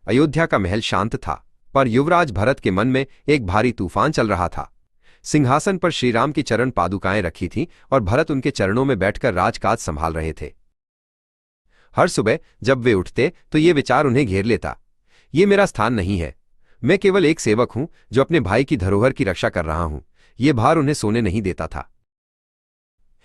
अयोध्या का महल शांत था, पर युवराज भरत के मन में एक भारी तूफान चल रहा था। सिंहासन पर श्रीराम की चरण पादुकाएं रखी थीं और भरत उनके चरणों में बैठकर राजकाज संभाल रहे थे। हर सुबह जब वे उठते तो ये विचार उन्हें घेर लेता, ये मेरा स्थान नहीं है, मैं केवल एक सेवक हूं जो अपने भाई की धरोहर की रक्षा कर रहा हूं। ये भार उन्हें सोने नहीं देता था।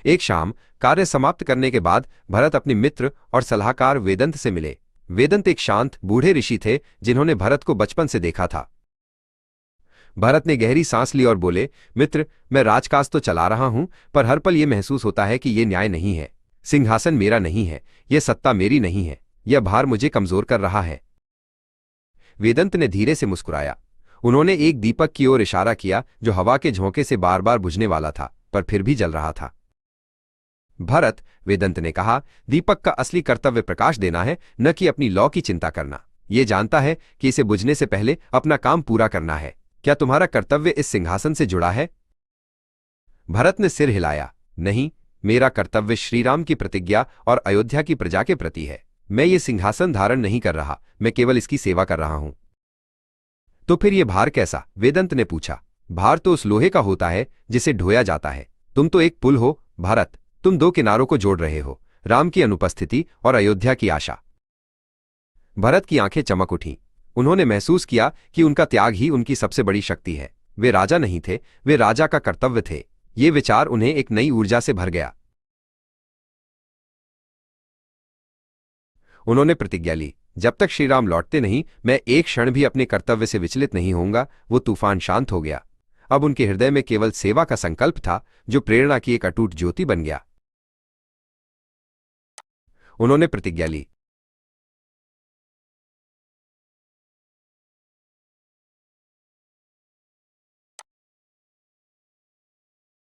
एक शाम कार्य समाप्त करने के बाद भरत अपने मित्र और सलाहकार वेदंत से मिले। वेदंत एक शांत बूढ़े ऋषि थे जिन्होंने भरत को बचपन से देखा था। भरत ने गहरी सांस ली और बोले, मित्र, मैं राजकाज तो चला रहा हूं, पर हर पल यह महसूस होता है कि यह न्याय नहीं है। सिंहासन मेरा नहीं है, यह सत्ता मेरी नहीं है, यह भार मुझे कमजोर कर रहा है। वेदंत ने धीरे से मुस्कुराया। उन्होंने एक दीपक की ओर इशारा किया जो हवा के झोंके से बार बार बुझने वाला था, पर फिर भी जल रहा था। भरत, वेदंत ने कहा, दीपक का असली कर्तव्य प्रकाश देना है, न कि अपनी लौ की चिंता करना। यह जानता है कि इसे बुझने से पहले अपना काम पूरा करना है। क्या तुम्हारा कर्तव्य इस सिंहासन से जुड़ा है? भरत ने सिर हिलाया, नहीं, मेरा कर्तव्य श्रीराम की प्रतिज्ञा और अयोध्या की प्रजा के प्रति है। मैं ये सिंहासन धारण नहीं कर रहा, मैं केवल इसकी सेवा कर रहा हूं। तो फिर यह भार कैसा? वेदंत ने पूछा। भार तो उस लोहे का होता है जिसे ढोया जाता है। तुम तो एक पुल हो भारत, तुम दो किनारों को जोड़ रहे हो, राम की अनुपस्थिति और अयोध्या की आशा। भरत की आंखें चमक उठीं। उन्होंने महसूस किया कि उनका त्याग ही उनकी सबसे बड़ी शक्ति है। वे राजा नहीं थे, वे राजा का कर्तव्य थे। ये विचार उन्हें एक नई ऊर्जा से भर गया। उन्होंने प्रतिज्ञा ली, जब तक श्रीराम लौटते नहीं, मैं एक क्षण भी अपने कर्तव्य से विचलित नहीं होऊंगा। वो तूफान शांत हो गया। अब उनके हृदय में केवल सेवा का संकल्प था, जो प्रेरणा की एक अटूट ज्योति बन गया। उन्होंने प्रतिज्ञा ली,